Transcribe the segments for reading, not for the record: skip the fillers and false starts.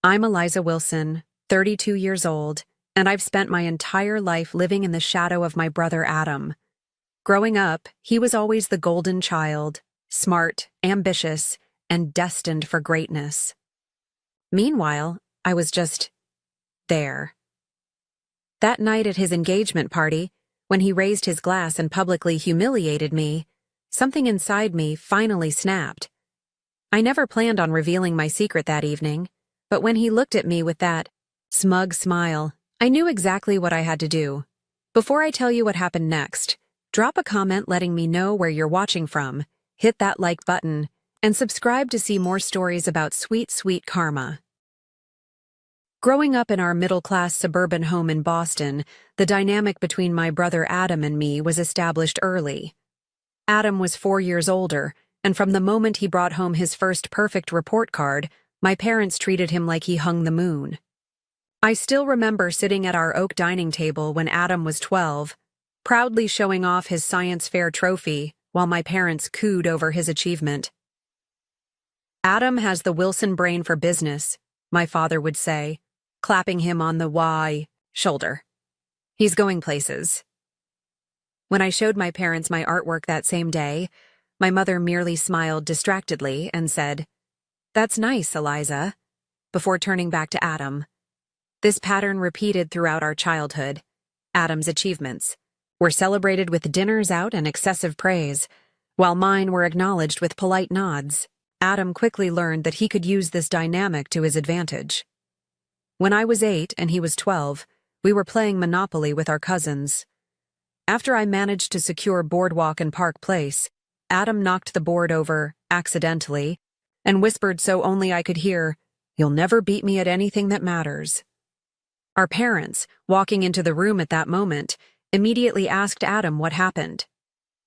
I'm Eliza Wilson, 32 years old, and I've spent my entire life living in the shadow of my brother Adam. Growing up, he was always the golden child, smart, ambitious, and destined for greatness. Meanwhile, I was just there. That night at his engagement party, when he raised his glass and publicly humiliated me, something inside me finally snapped. I never planned on revealing my secret that evening, but when he looked at me with that smug smile, I knew exactly what I had to do. Before I tell you what happened next, drop a comment letting me know where you're watching from, hit that like button, and subscribe to see more stories about sweet, sweet karma. Growing up in our middle-class suburban home in Boston, the dynamic between my brother Adam and me was established early. Adam was 4 years older, and from the moment he brought home his first perfect report card, my parents treated him like he hung the moon. I still remember sitting at our oak dining table when Adam was 12, proudly showing off his science fair trophy while my parents cooed over his achievement. "Adam has the Wilson brain for business," my father would say, clapping him on the why shoulder. "He's going places." When I showed my parents my artwork that same day, my mother merely smiled distractedly and said, "That's nice, Eliza," before turning back to Adam. This pattern repeated throughout our childhood. Adam's achievements were celebrated with dinners out and excessive praise, while mine were acknowledged with polite nods. Adam quickly learned that he could use this dynamic to his advantage. When I was 8 and he was 12, we were playing Monopoly with our cousins. After I managed to secure Boardwalk and Park Place, Adam knocked the board over accidentally and whispered so only I could hear, "You'll never beat me at anything that matters." Our parents, walking into the room at that moment, immediately asked Adam what happened.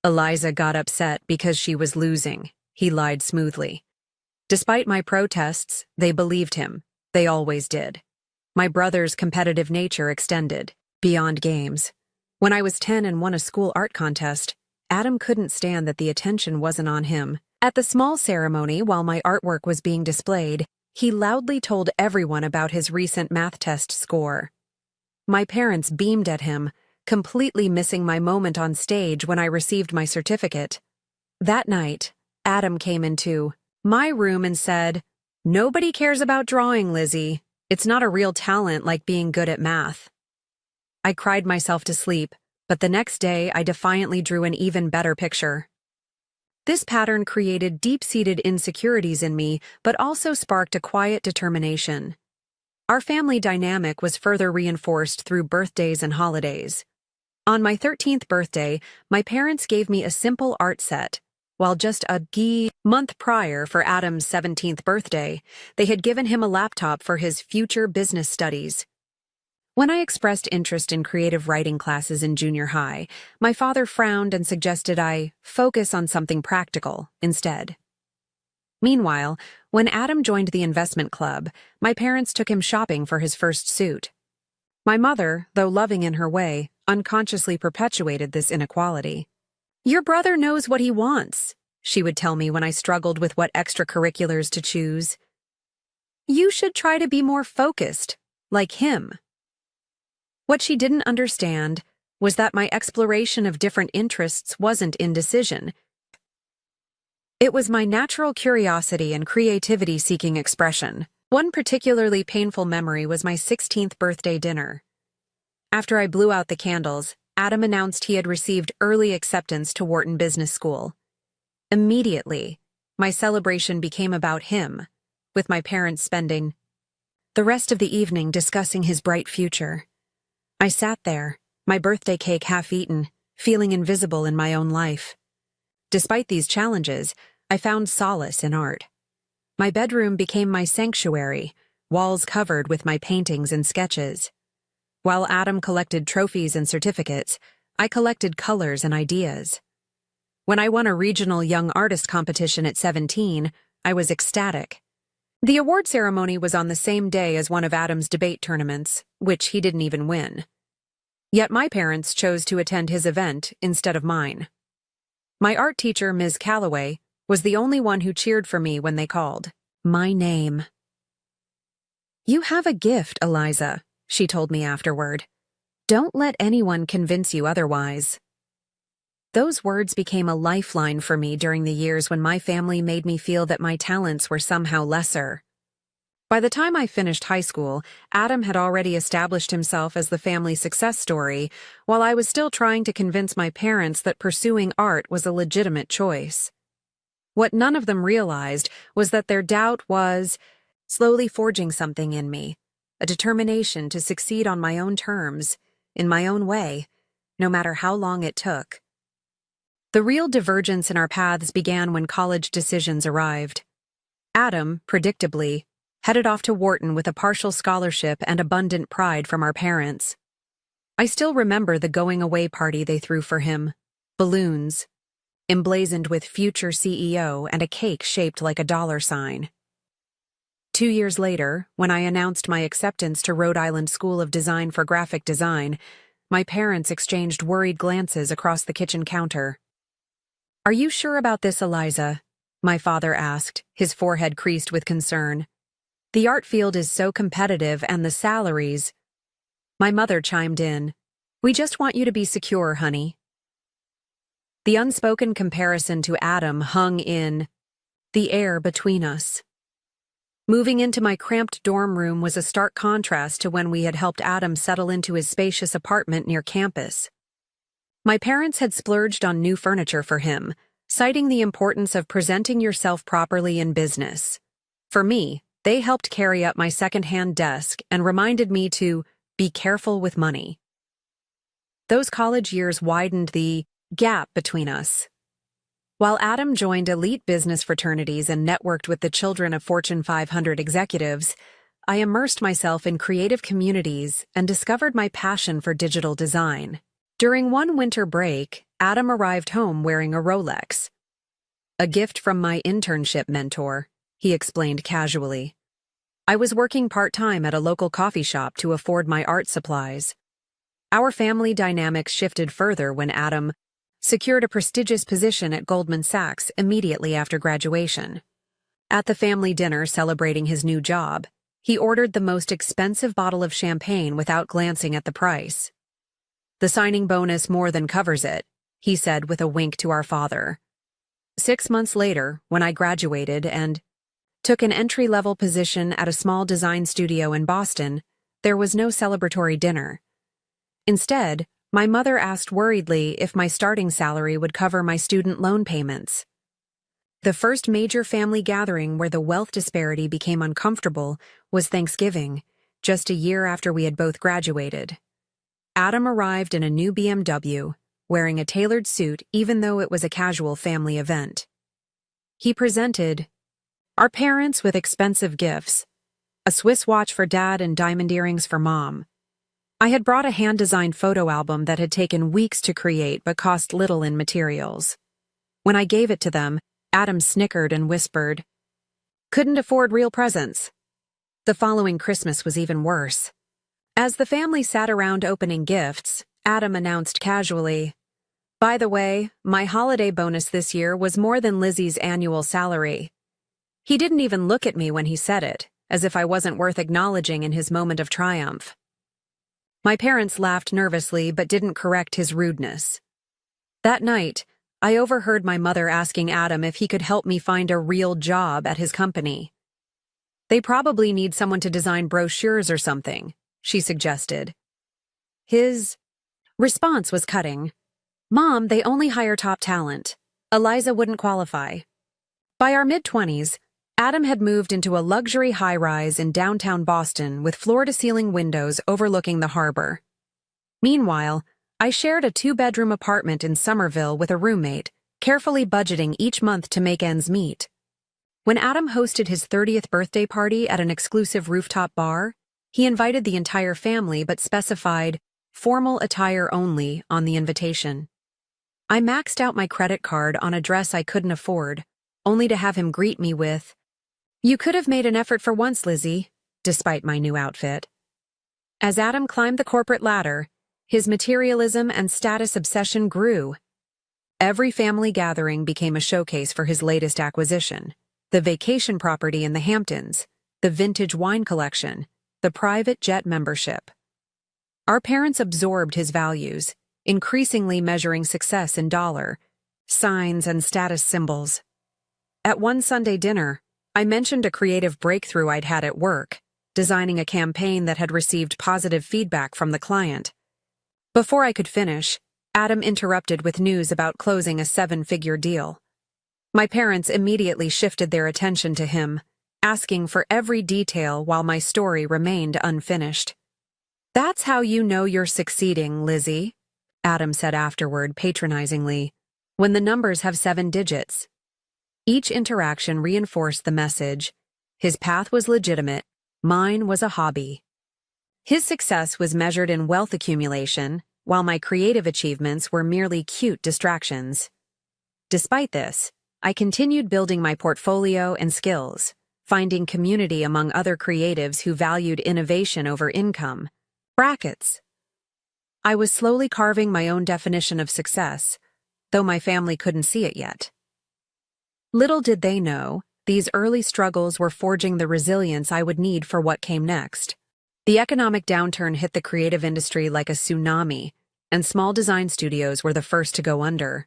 Eliza got upset because she was losing, he lied smoothly. Despite my protests, they believed him. They always did. My brother's competitive nature extended beyond games. When I was 10 and won a school art contest, Adam couldn't stand that the attention wasn't on him. At the small ceremony, while my artwork was being displayed, he loudly told everyone about his recent math test score. My parents beamed at him, completely missing my moment on stage when I received my certificate. That night, Adam came into my room and said, "Nobody cares about drawing, Lizzie. It's not a real talent like being good at math." I cried myself to sleep, but the next day I defiantly drew an even better picture. This pattern created deep-seated insecurities in me, but also sparked a quiet determination. Our family dynamic was further reinforced through birthdays and holidays. On my 13th birthday, my parents gave me a simple art set, while just a month prior for Adam's 17th birthday, they had given him a laptop for his future business studies. When I expressed interest in creative writing classes in junior high, my father frowned and suggested I focus on something practical instead. Meanwhile, when Adam joined the investment club, my parents took him shopping for his first suit. My mother, though loving in her way, unconsciously perpetuated this inequality. "Your brother knows what he wants," she would tell me when I struggled with what extracurriculars to choose. "You should try to be more focused, like him." What she didn't understand was that my exploration of different interests wasn't indecision. It was my natural curiosity and creativity-seeking expression. One particularly painful memory was my 16th birthday dinner. After I blew out the candles, Adam announced he had received early acceptance to Wharton Business School. Immediately, my celebration became about him, with my parents spending the rest of the evening discussing his bright future. I sat there, my birthday cake half-eaten, feeling invisible in my own life. Despite these challenges, I found solace in art. My bedroom became my sanctuary, walls covered with my paintings and sketches. While Adam collected trophies and certificates, I collected colors and ideas. When I won a regional young artist competition at 17, I was ecstatic. The award ceremony was on the same day as one of Adam's debate tournaments, which he didn't even win. Yet my parents chose to attend his event instead of mine. My art teacher, Ms. Calloway, was the only one who cheered for me when they called my name. "You have a gift, Eliza," she told me afterward. "Don't let anyone convince you otherwise." Those words became a lifeline for me during the years when my family made me feel that my talents were somehow lesser. By the time I finished high school, Adam had already established himself as the family success story, while I was still trying to convince my parents that pursuing art was a legitimate choice. What none of them realized was that their doubt was slowly forging something in me, a determination to succeed on my own terms, in my own way, no matter how long it took. The real divergence in our paths began when college decisions arrived. Adam, predictably, headed off to Wharton with a partial scholarship and abundant pride from our parents. I still remember the going-away party they threw for him. Balloons, emblazoned with future CEO and a cake shaped like a dollar sign. 2 years later, when I announced my acceptance to Rhode Island School of Design for Graphic Design, my parents exchanged worried glances across the kitchen counter. "Are you sure about this, Eliza?" my father asked, his forehead creased with concern. "The art field is so competitive and the salaries—" My mother chimed in. "We just want you to be secure, honey." The unspoken comparison to Adam hung in the air between us. Moving into my cramped dorm room was a stark contrast to when we had helped Adam settle into his spacious apartment near campus. My parents had splurged on new furniture for him, citing the importance of presenting yourself properly in business. For me, they helped carry up my second-hand desk and reminded me to be careful with money. Those college years widened the gap between us. While Adam joined elite business fraternities and networked with the children of Fortune 500 executives, I immersed myself in creative communities and discovered my passion for digital design. During one winter break, Adam arrived home wearing a Rolex. "A gift from my internship mentor," he explained casually. "I was working part-time at a local coffee shop to afford my art supplies." Our family dynamics shifted further when Adam secured a prestigious position at Goldman Sachs immediately after graduation. At the family dinner celebrating his new job, he ordered the most expensive bottle of champagne without glancing at the price. "The signing bonus more than covers it," he said with a wink to our father. 6 months later, when I graduated and took an entry-level position at a small design studio in Boston, there was no celebratory dinner. Instead, my mother asked worriedly if my starting salary would cover my student loan payments. The first major family gathering where the wealth disparity became uncomfortable was Thanksgiving, just a year after we had both graduated. Adam arrived in a new BMW, wearing a tailored suit even though it was a casual family event. He presented our parents with expensive gifts, a Swiss watch for Dad and diamond earrings for Mom. I had brought a hand-designed photo album that had taken weeks to create but cost little in materials. When I gave it to them, Adam snickered and whispered, "Couldn't afford real presents." The following Christmas was even worse. As the family sat around opening gifts, Adam announced casually, "By the way, my holiday bonus this year was more than Lizzie's annual salary." He didn't even look at me when he said it, as if I wasn't worth acknowledging in his moment of triumph. My parents laughed nervously but didn't correct his rudeness. That night, I overheard my mother asking Adam if he could help me find a real job at his company. "They probably need someone to design brochures or something," she suggested. His response was cutting. "Mom, they only hire top talent. Eliza wouldn't qualify." By our mid-20s, Adam had moved into a luxury high-rise in downtown Boston with floor-to-ceiling windows overlooking the harbor. Meanwhile, I shared a 2-bedroom apartment in Somerville with a roommate, carefully budgeting each month to make ends meet. When Adam hosted his 30th birthday party at an exclusive rooftop bar, he invited the entire family but specified formal attire only on the invitation. I maxed out my credit card on a dress I couldn't afford, only to have him greet me with, "You could have made an effort for once, Lizzie," despite my new outfit. As Adam climbed the corporate ladder, his materialism and status obsession grew. Every family gathering became a showcase for his latest acquisition, the vacation property in the Hamptons, the vintage wine collection, the private jet membership. Our parents absorbed his values, increasingly measuring success in dollar, signs, and status symbols. At one Sunday dinner, I mentioned a creative breakthrough I'd had at work, designing a campaign that had received positive feedback from the client. Before I could finish, Adam interrupted with news about closing a 7-figure deal. My parents immediately shifted their attention to him, asking for every detail while my story remained unfinished. "That's how you know you're succeeding, Lizzie," Adam said afterward patronizingly, "when the numbers have 7 digits. Each interaction reinforced the message. His path was legitimate, mine was a hobby. His success was measured in wealth accumulation, while my creative achievements were merely cute distractions. Despite this, I continued building my portfolio and skills, finding community among other creatives who valued innovation over income. Brackets. I was slowly carving my own definition of success, though my family couldn't see it yet. Little did they know, these early struggles were forging the resilience I would need for what came next. The economic downturn hit the creative industry like a tsunami, and small design studios were the first to go under.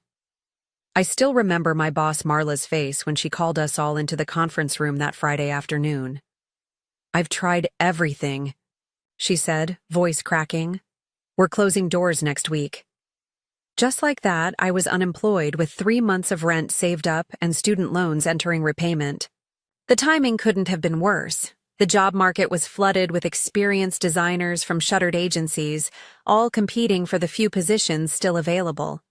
I still remember my boss Marla's face when she called us all into the conference room that Friday afternoon. "I've tried everything," she said, voice cracking. "We're closing doors next week." Just like that, I was unemployed with 3 months of rent saved up and student loans entering repayment. The timing couldn't have been worse. The job market was flooded with experienced designers from shuttered agencies, all competing for the few positions still available.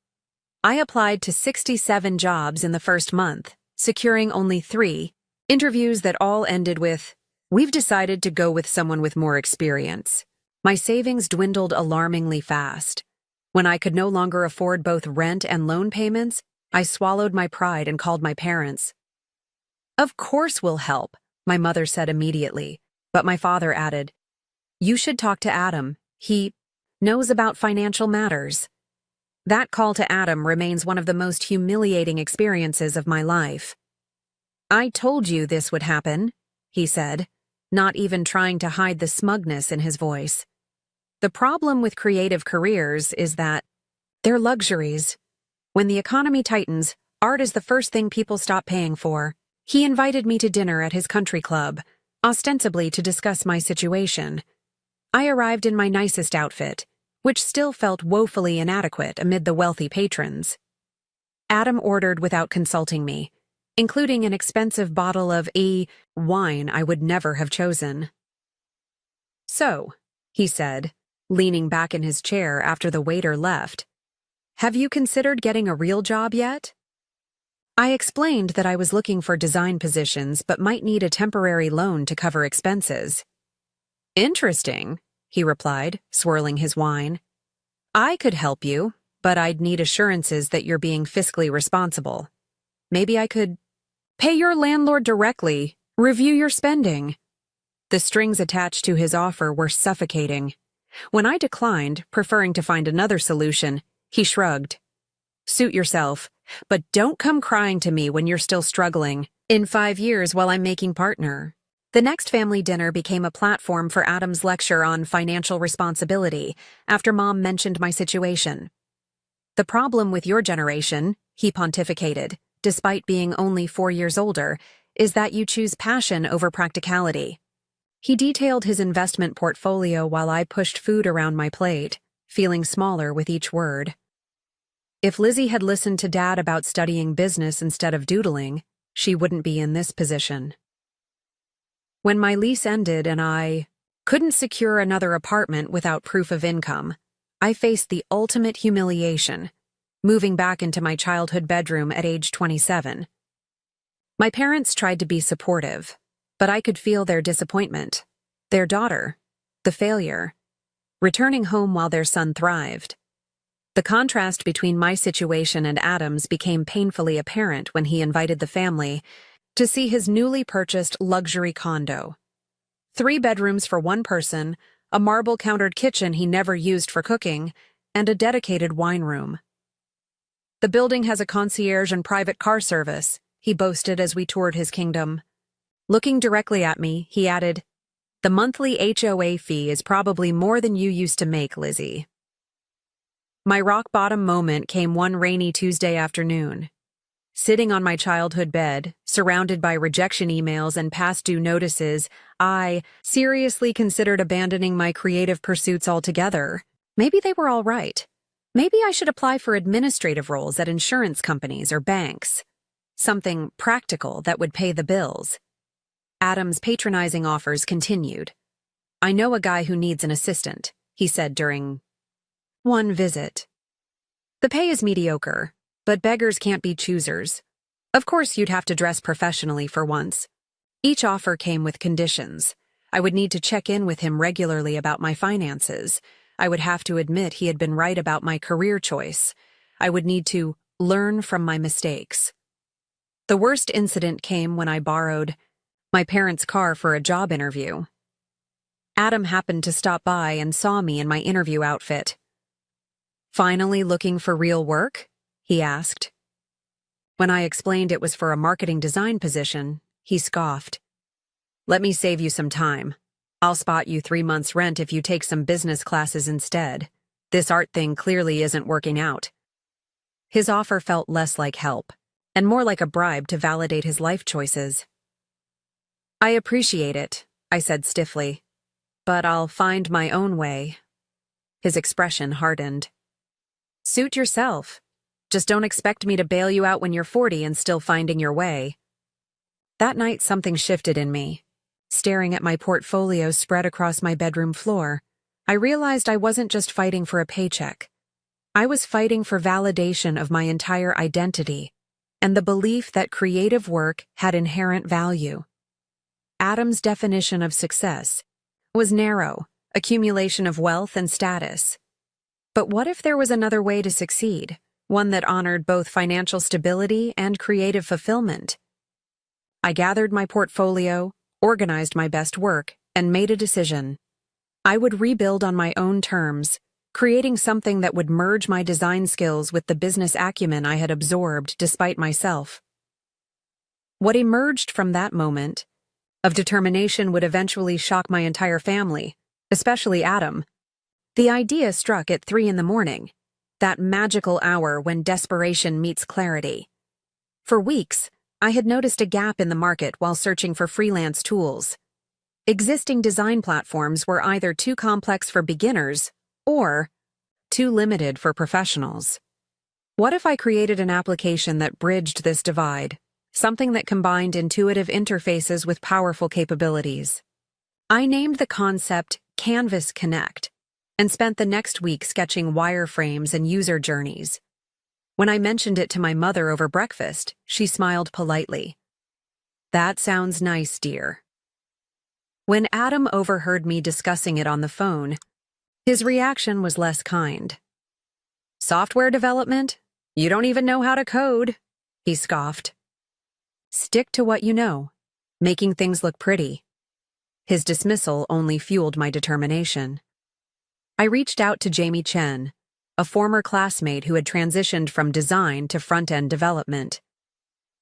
I applied to 67 jobs in the first month, securing only 3, interviews that all ended with, "We've decided to go with someone with more experience." My savings dwindled alarmingly fast. When I could no longer afford both rent and loan payments, I swallowed my pride and called my parents. "Of course we'll help," my mother said immediately, but my father added, "You should talk to Adam. He knows about financial matters." That call to Adam remains one of the most humiliating experiences of my life. "I told you this would happen," he said, not even trying to hide the smugness in his voice. The problem with creative careers is that they're luxuries. When the economy tightens, art is the first thing people stop paying for. He invited me to dinner at his country club, ostensibly to discuss my situation. I arrived in my nicest outfit, which still felt woefully inadequate amid the wealthy patrons. Adam ordered without consulting me, including an expensive bottle of wine I would never have chosen. "So," he said, leaning back in his chair after the waiter left, "have you considered getting a real job yet?" I explained that I was looking for design positions but might need a temporary loan to cover expenses. "Interesting," he replied, swirling his wine. "I could help you, but I'd need assurances that you're being fiscally responsible. Maybe I could pay your landlord directly, review your spending." The strings attached to his offer were suffocating. When I declined, preferring to find another solution, he shrugged. "Suit yourself, but don't come crying to me when you're still struggling. In 5 years while I'm making partner." The next family dinner became a platform for Adam's lecture on financial responsibility after Mom mentioned my situation. "The problem with your generation," he pontificated, despite being only 4 years older, "is that you choose passion over practicality." He detailed his investment portfolio while I pushed food around my plate, feeling smaller with each word. If Lizzie had listened to Dad about studying business instead of doodling, she wouldn't be in this position. When my lease ended and I couldn't secure another apartment without proof of income, I faced the ultimate humiliation, moving back into my childhood bedroom at age 27. My parents tried to be supportive, but I could feel their disappointment. Their daughter, the failure, returning home while their son thrived. The contrast between my situation and Adam's became painfully apparent when he invited the family to see his newly purchased luxury condo. 3 bedrooms for one person, a marble-countered kitchen he never used for cooking, and a dedicated wine room. "The building has a concierge and private car service," he boasted as we toured his kingdom. Looking directly at me, he added, "The monthly HOA fee is probably more than you used to make, Lizzie." My rock-bottom moment came one rainy Tuesday afternoon. Sitting on my childhood bed, surrounded by rejection emails and past due notices, I seriously considered abandoning my creative pursuits altogether. Maybe they were all right. Maybe I should apply for administrative roles at insurance companies or banks. Something practical that would pay the bills. Adam's patronizing offers continued. "I know a guy who needs an assistant," he said during one visit. "The pay is mediocre, but beggars can't be choosers. Of course, you'd have to dress professionally for once." Each offer came with conditions. I would need to check in with him regularly about my finances. I would have to admit he had been right about my career choice. I would need to learn from my mistakes. The worst incident came when I borrowed my parents' car for a job interview. Adam happened to stop by and saw me in my interview outfit. "Finally looking for real work?" he asked. When I explained it was for a marketing design position, he scoffed. "Let me save you some time. I'll spot you 3 months' rent if you take some business classes instead. This art thing clearly isn't working out." His offer felt less like help, and more like a bribe to validate his life choices. "I appreciate it," I said stiffly, "but I'll find my own way." His expression hardened. "Suit yourself. Just don't expect me to bail you out when you're 40 and still finding your way." That night something shifted in me. Staring at my portfolio spread across my bedroom floor, I realized I wasn't just fighting for a paycheck. I was fighting for validation of my entire identity and the belief that creative work had inherent value. Adam's definition of success was narrow, accumulation of wealth and status. But what if there was another way to succeed, one that honored both financial stability and creative fulfillment? I gathered my portfolio, organized my best work, and made a decision. I would rebuild on my own terms, creating something that would merge my design skills with the business acumen I had absorbed despite myself. What emerged from that moment of determination would eventually shock my entire family, especially Adam. The idea struck at 3 a.m, that magical hour when desperation meets clarity. For weeks, I had noticed a gap in the market while searching for freelance tools. Existing design platforms were either too complex for beginners or too limited for professionals. What if I created an application that bridged this divide, something that combined intuitive interfaces with powerful capabilities? I named the concept Canvas Connect and spent the next week sketching wireframes and user journeys. When I mentioned it to my mother over breakfast, she smiled politely. "That sounds nice, dear." When Adam overheard me discussing it on the phone, his reaction was less kind. "Software development? You don't even know how to code," he scoffed. "Stick to what you know, making things look pretty." His dismissal only fueled my determination. I reached out to Jamie Chen, a former classmate who had transitioned from design to front-end development.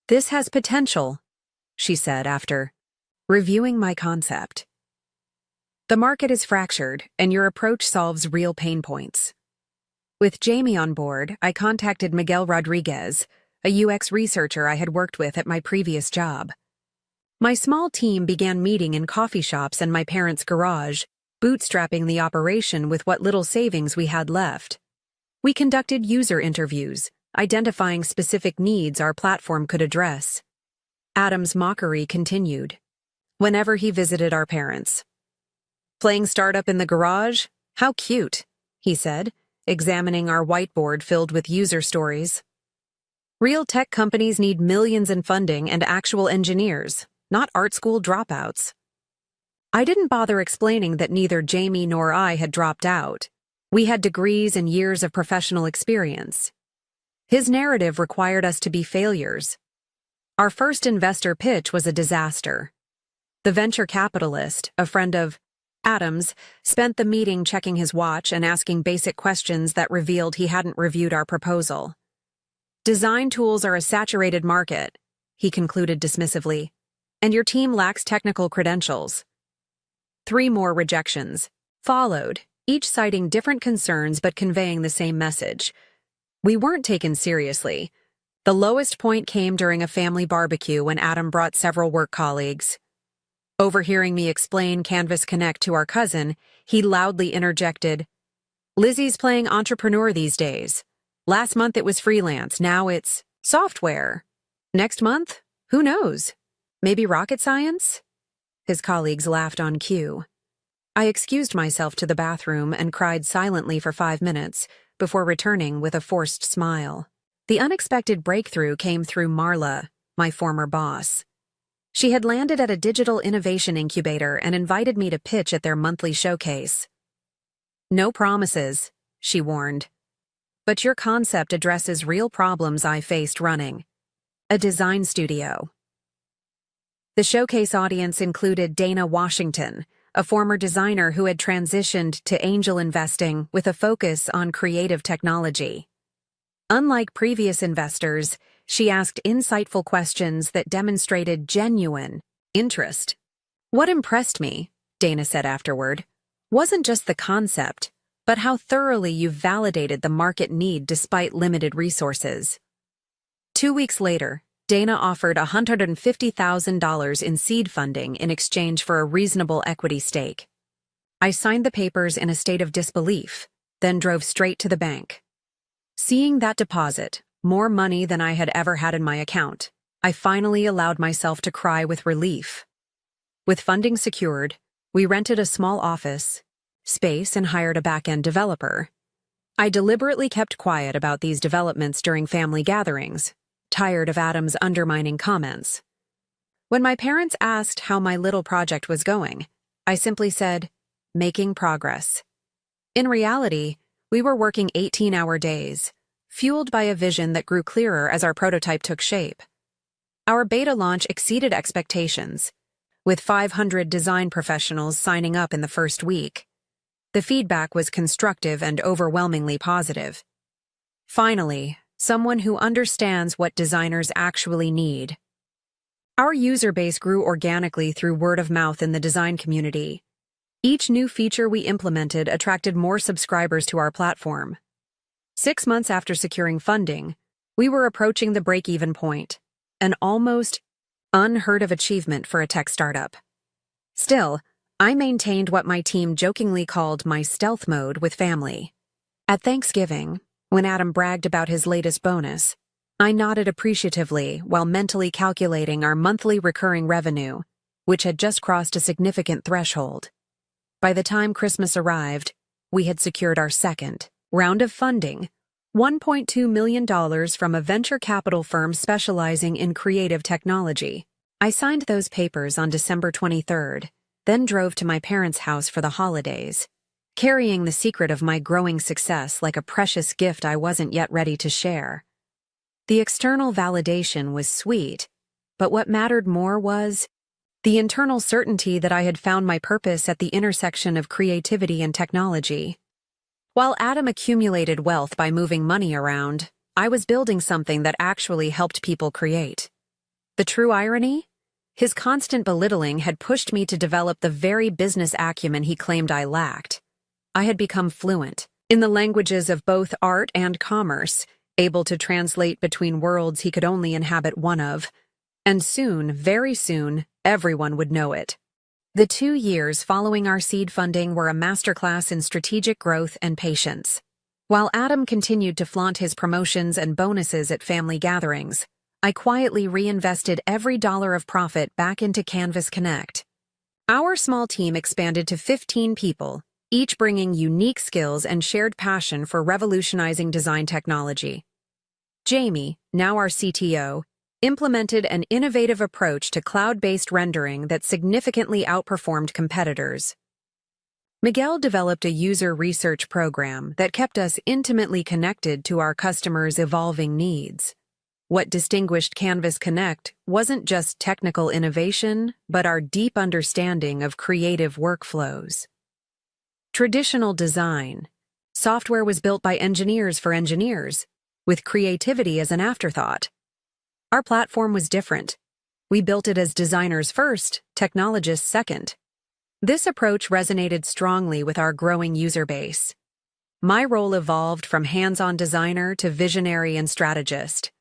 "This has potential," she said after reviewing my concept. "The market is fractured, and your approach solves real pain points." With Jamie on board, I contacted Miguel Rodriguez, a UX researcher I had worked with at my previous job. My small team began meeting in coffee shops and my parents' garage, bootstrapping the operation with what little savings we had left. We conducted user interviews, identifying specific needs our platform could address. Adam's mockery continued whenever he visited our parents. "Playing startup in the garage? How cute," he said, examining our whiteboard filled with user stories. "Real tech companies need millions in funding and actual engineers, not art school dropouts." I didn't bother explaining that neither Jamie nor I had dropped out. We had degrees and years of professional experience. His narrative required us to be failures. Our first investor pitch was a disaster. The venture capitalist, a friend of Adam's, spent the meeting checking his watch and asking basic questions that revealed he hadn't reviewed our proposal. "Design tools are a saturated market," he concluded dismissively. and your team lacks technical credentials. 3 more rejections followed, each citing different concerns but conveying the same message. We weren't taken seriously. The lowest point came during a family barbecue when Adam brought several work colleagues. Overhearing me explain Canvas Connect to our cousin, he loudly interjected, "Lizzie's playing entrepreneur these days. Last month it was freelance, now it's software. Next month? Who knows? Maybe rocket science?" His colleagues laughed on cue. I excused myself to the bathroom and cried silently for 5 minutes before returning with a forced smile. The unexpected breakthrough came through Marla, my former boss. She had landed at a digital innovation incubator and invited me to pitch at their monthly showcase. "No promises," she warned. "But your concept addresses real problems I faced running a design studio." The showcase audience included Dana Washington, a former designer who had transitioned to angel investing with a focus on creative technology. Unlike previous investors, she asked insightful questions that demonstrated genuine interest. "What impressed me," Dana said afterward, "wasn't just the concept, but how thoroughly you validated the market need despite limited resources." 2 weeks later, Dana offered $150,000 in seed funding in exchange for a reasonable equity stake. I signed the papers in a state of disbelief, then drove straight to the bank. Seeing that deposit, more money than I had ever had in my account, I finally allowed myself to cry with relief. With funding secured, we rented a small office space and hired a back-end developer. I deliberately kept quiet about these developments during family gatherings, tired of Adam's undermining comments. When my parents asked how my little project was going, I simply said, "Making progress." In reality, we were working 18-hour days, fueled by a vision that grew clearer as our prototype took shape. Our beta launch exceeded expectations, with 500 design professionals signing up in the first week. The feedback was constructive and overwhelmingly positive. Finally, someone who understands what designers actually need. Our user base grew organically through word of mouth in the design community. Each new feature we implemented attracted more subscribers to our platform. 6 months after securing funding, we were approaching the break-even point, an almost unheard-of achievement for a tech startup. Still, I maintained what my team jokingly called my stealth mode with family. At Thanksgiving, when Adam bragged about his latest bonus, I nodded appreciatively while mentally calculating our monthly recurring revenue, which had just crossed a significant threshold. By the time Christmas arrived, we had secured our second round of funding, $1.2 million from a venture capital firm specializing in creative technology. I signed those papers on December 23rd, then drove to my parents' house for the holidays, carrying the secret of my growing success like a precious gift I wasn't yet ready to share. The external validation was sweet, but what mattered more was the internal certainty that I had found my purpose at the intersection of creativity and technology. While Adam accumulated wealth by moving money around, I was building something that actually helped people create. The true irony? His constant belittling had pushed me to develop the very business acumen he claimed I lacked. I had become fluent in the languages of both art and commerce, able to translate between worlds he could only inhabit one of, and soon, very soon, everyone would know it. The 2 years following our seed funding were a masterclass in strategic growth and patience. While Adam continued to flaunt his promotions and bonuses at family gatherings, I quietly reinvested every dollar of profit back into Canvas Connect. Our small team expanded to 15 people, each bringing unique skills and shared passion for revolutionizing design technology. Jamie, now our CTO, implemented an innovative approach to cloud-based rendering that significantly outperformed competitors. Miguel developed a user research program that kept us intimately connected to our customers' evolving needs. What distinguished Canvas Connect wasn't just technical innovation, but our deep understanding of creative workflows. Traditional design. Software was built by engineers for engineers, with creativity as an afterthought. Our platform was different. We built it as designers first, technologists second. This approach resonated strongly with our growing user base. My role evolved from hands-on designer to visionary and strategist.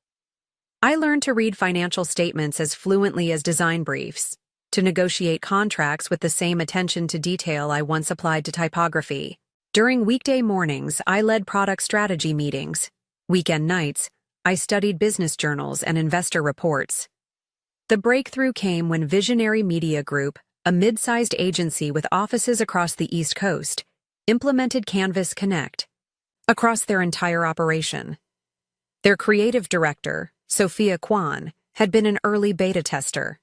I learned to read financial statements as fluently as design briefs, to negotiate contracts with the same attention to detail I once applied to typography. During weekday mornings, I led product strategy meetings. Weekend nights, I studied business journals and investor reports. The breakthrough came when Visionary Media Group, a mid-sized agency with offices across the East Coast, implemented Canvas Connect across their entire operation. Their creative director, Sophia Kwan, had been an early beta tester.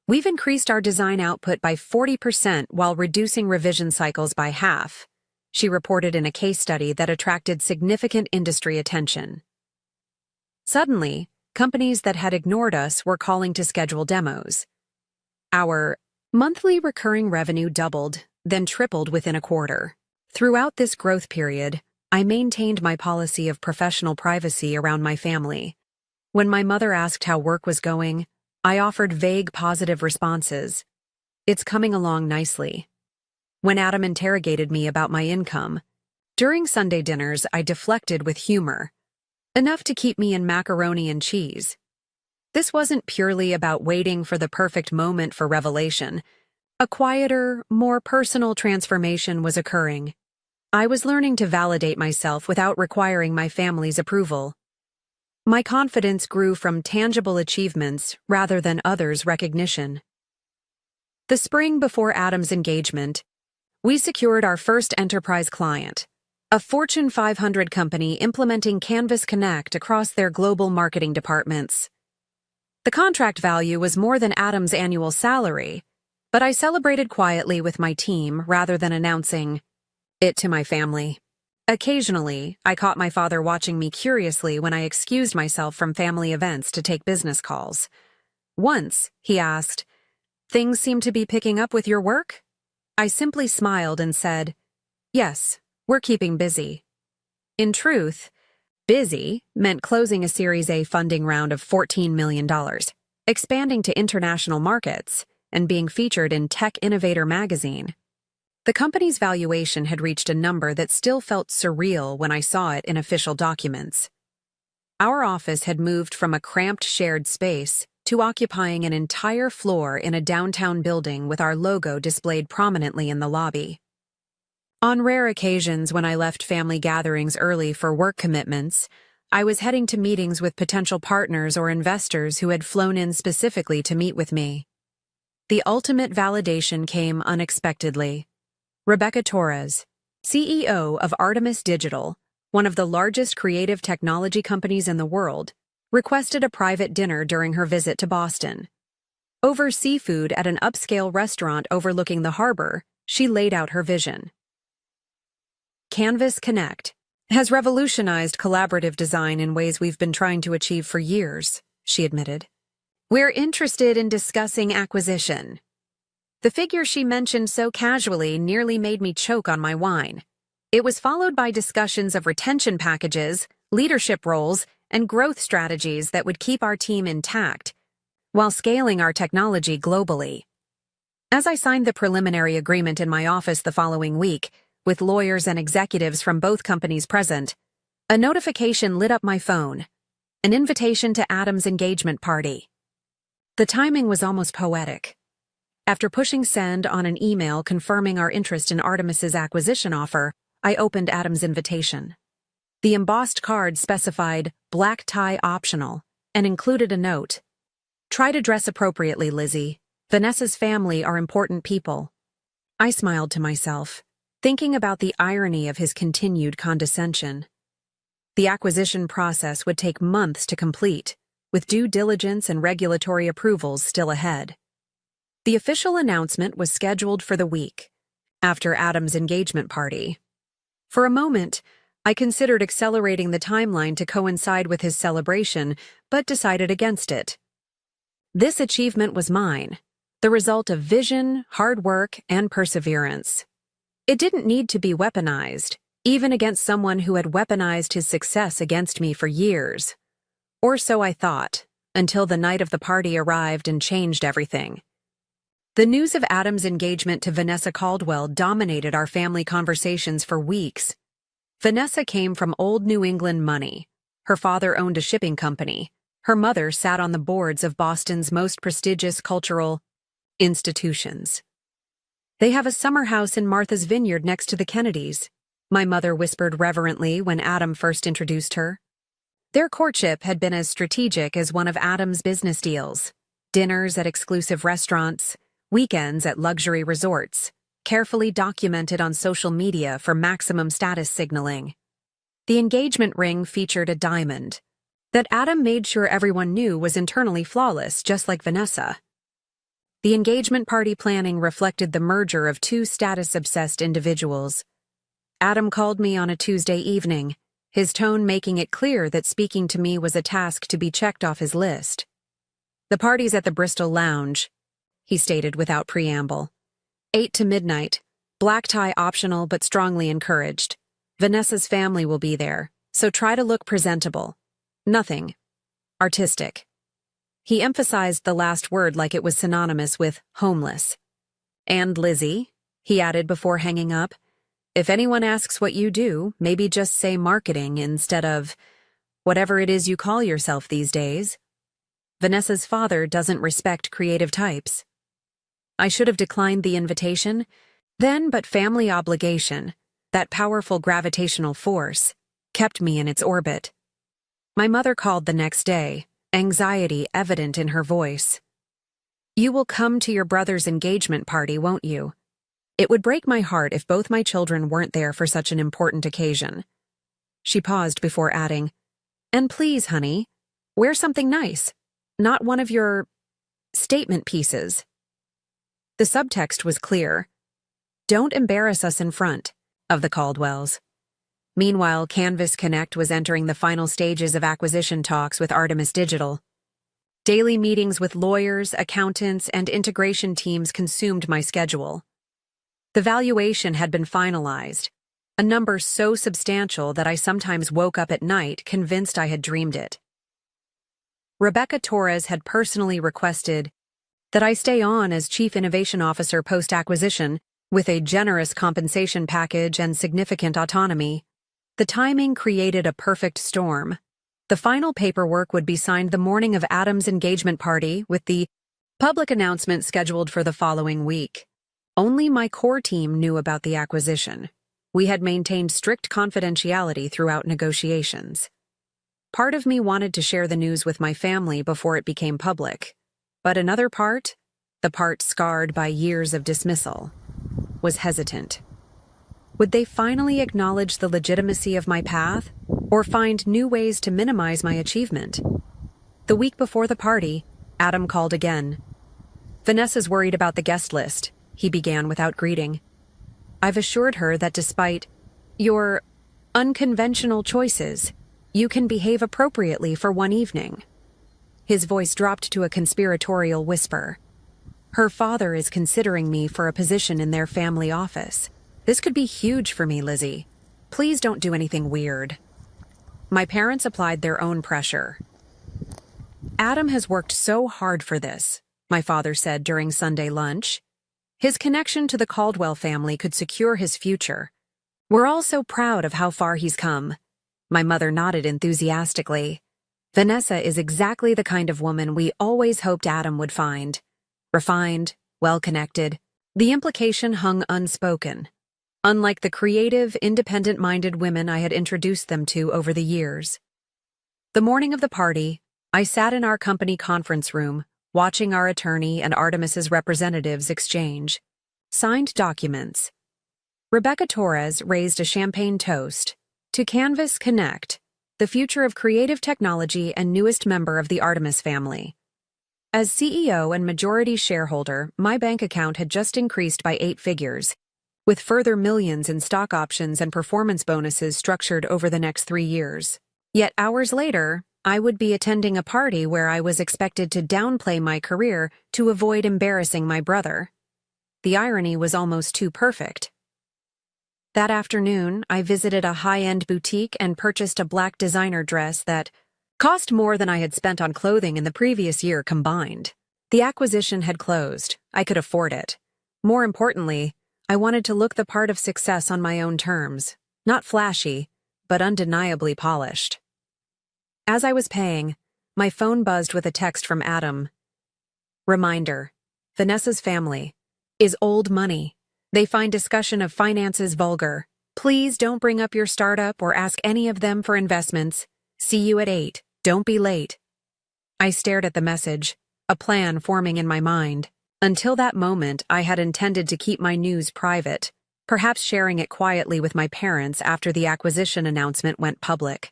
We've increased our design output by 40% while reducing revision cycles by half, she reported in a case study that attracted significant industry attention. Suddenly, companies that had ignored us were calling to schedule demos. Our monthly recurring revenue doubled, then tripled within a quarter. Throughout this growth period, I maintained my policy of professional privacy around my family. When my mother asked how work was going, I offered vague positive responses. It's coming along nicely. When Adam interrogated me about my income, during Sunday dinners I deflected with humor, enough to keep me in macaroni and cheese. This wasn't purely about waiting for the perfect moment for revelation. A quieter, more personal transformation was occurring. I was learning to validate myself without requiring my family's approval. My confidence grew from tangible achievements rather than others' recognition. The spring before Adam's engagement, we secured our first enterprise client, a Fortune 500 company implementing Canvas Connect across their global marketing departments. The contract value was more than Adam's annual salary, but I celebrated quietly with my team rather than announcing it to my family. Occasionally, I caught my father watching me curiously when I excused myself from family events to take business calls. Once, he asked, "Things seem to be picking up with your work?" I simply smiled and said, "Yes, we're keeping busy." In truth, busy meant closing a Series A funding round of $14 million, expanding to international markets, and being featured in Tech Innovator magazine. The company's valuation had reached a number that still felt surreal when I saw it in official documents. Our office had moved from a cramped shared space to occupying an entire floor in a downtown building with our logo displayed prominently in the lobby. On rare occasions when I left family gatherings early for work commitments, I was heading to meetings with potential partners or investors who had flown in specifically to meet with me. The ultimate validation came unexpectedly. Rebecca Torres, CEO of Artemis Digital, one of the largest creative technology companies in the world, requested a private dinner during her visit to Boston. Over seafood at an upscale restaurant overlooking the harbor, she laid out her vision. Canvas Connect has revolutionized collaborative design in ways we've been trying to achieve for years, she admitted. We're interested in discussing acquisition. The figure she mentioned so casually nearly made me choke on my wine. It was followed by discussions of retention packages, leadership roles, and growth strategies that would keep our team intact, while scaling our technology globally. As I signed the preliminary agreement in my office the following week, with lawyers and executives from both companies present, a notification lit up my phone, an invitation to Adam's engagement party. The timing was almost poetic. After pushing send on an email confirming our interest in Artemis's acquisition offer, I opened Adam's invitation. The embossed card specified black tie optional and included a note. Try to dress appropriately, Lizzie. Vanessa's family are important people. I smiled to myself, thinking about the irony of his continued condescension. The acquisition process would take months to complete, with due diligence and regulatory approvals still ahead. The official announcement was scheduled for the week after Adam's engagement party. For a moment, I considered accelerating the timeline to coincide with his celebration, but decided against it. This achievement was mine, the result of vision, hard work, and perseverance. It didn't need to be weaponized, even against someone who had weaponized his success against me for years. Or so I thought, until the night of the party arrived and changed everything. The news of Adam's engagement to Vanessa Caldwell dominated our family conversations for weeks. Vanessa came from old New England money. Her father owned a shipping company. Her mother sat on the boards of Boston's most prestigious cultural institutions. "They have a summer house in Martha's Vineyard next to the Kennedys," my mother whispered reverently when Adam first introduced her. Their courtship had been as strategic as one of Adam's business deals. Dinners at exclusive restaurants, weekends at luxury resorts, carefully documented on social media for maximum status signaling. The engagement ring featured a diamond that Adam made sure everyone knew was internally flawless, just like Vanessa. The engagement party planning reflected the merger of two status-obsessed individuals. Adam called me on a Tuesday evening, his tone making it clear that speaking to me was a task to be checked off his list. "The party's at the Bristol Lounge," he stated without preamble. 8 to midnight, black tie optional but strongly encouraged. Vanessa's family will be there, so try to look presentable. Nothing artistic. He emphasized the last word like it was synonymous with homeless. "And Lizzie," he added before hanging up, "if anyone asks what you do, maybe just say marketing instead of whatever it is you call yourself these days. Vanessa's father doesn't respect creative types." I should have declined the invitation then, but family obligation, that powerful gravitational force, kept me in its orbit. My mother called the next day, anxiety evident in her voice. "You will come to your brother's engagement party, won't you? It would break my heart if both my children weren't there for such an important occasion." She paused before adding, "And please, honey, wear something nice, not one of your statement pieces." The subtext was clear. Don't embarrass us in front of the Caldwells. Meanwhile, Canvas Connect was entering the final stages of acquisition talks with Artemis Digital. Daily meetings with lawyers, accountants, and integration teams consumed my schedule. The valuation had been finalized, a number so substantial that I sometimes woke up at night convinced I had dreamed it. Rebecca Torres had personally requested that I stay on as Chief Innovation Officer post-acquisition, with a generous compensation package and significant autonomy. The timing created a perfect storm. The final paperwork would be signed the morning of Adam's engagement party, with the public announcement scheduled for the following week. Only my core team knew about the acquisition. We had maintained strict confidentiality throughout negotiations. Part of me wanted to share the news with my family before it became public. But another part, the part scarred by years of dismissal, was hesitant. Would they finally acknowledge the legitimacy of my path, or find new ways to minimize my achievement? The week before the party, Adam called again. "Vanessa's worried about the guest list," he began without greeting. "I've assured her that despite your unconventional choices, you can behave appropriately for one evening." His voice dropped to a conspiratorial whisper. "Her father is considering me for a position in their family office. This could be huge for me, Lizzie. Please don't do anything weird." My parents applied their own pressure. "Adam has worked so hard for this," my father said during Sunday lunch. "His connection to the Caldwell family could secure his future. We're all so proud of how far he's come." My mother nodded enthusiastically. "Vanessa is exactly the kind of woman we always hoped Adam would find. Refined, well-connected." The implication hung unspoken, unlike the creative, independent-minded women I had introduced them to over the years. The morning of the party, I sat in our company conference room, watching our attorney and Artemis's representatives exchange signed documents. Rebecca Torres raised a champagne toast to Canvas Connect, the future of creative technology and newest member of the Artemis family. As CEO and majority shareholder, my bank account had just increased by 8 figures, with further millions in stock options and performance bonuses structured over the next 3 years. Yet hours later, I would be attending a party where I was expected to downplay my career to avoid embarrassing my brother. The irony was almost too perfect. That afternoon, I visited a high-end boutique and purchased a black designer dress that, Cost more than I had spent on clothing in the previous year combined. The acquisition had closed. I could afford it. More importantly, I wanted to look the part of success on my own terms. Not flashy, but undeniably polished. As I was paying, my phone buzzed with a text from Adam. Reminder: Vanessa's family is old money. They find discussion of finances vulgar. Please don't bring up your startup or ask any of them for investments. See you at 8. Don't be late. I stared at the message, a plan forming in my mind. Until that moment, I had intended to keep my news private, perhaps sharing it quietly with my parents after the acquisition announcement went public.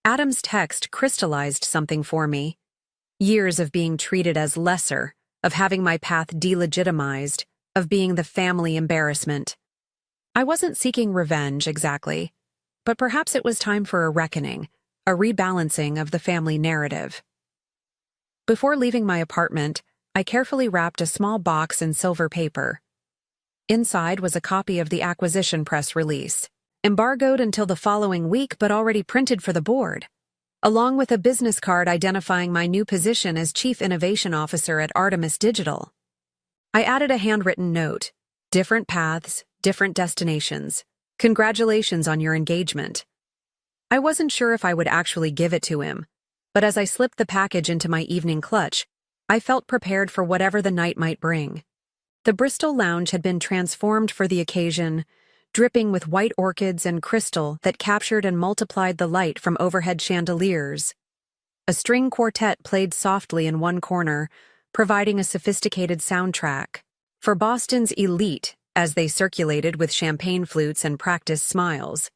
Adam's text crystallized something for me. Years of being treated as lesser, of having my path delegitimized, of being the family embarrassment. I wasn't seeking revenge exactly, but perhaps it was time for a reckoning, a rebalancing of the family narrative. Before leaving my apartment, I carefully wrapped a small box in silver paper. Inside was a copy of the acquisition press release, embargoed until the following week but already printed for the board, along with a business card identifying my new position as Chief Innovation Officer at Artemis Digital. I added a handwritten note: different paths, different destinations. Congratulations on your engagement. I wasn't sure if I would actually give it to him, but as I slipped the package into my evening clutch, I felt prepared for whatever the night might bring. The Bristol lounge had been transformed for the occasion, dripping with white orchids and crystal that captured and multiplied the light from overhead chandeliers. A string quartet played softly in one corner, providing a sophisticated soundtrack for Boston's elite as they circulated with champagne flutes and practiced smiles.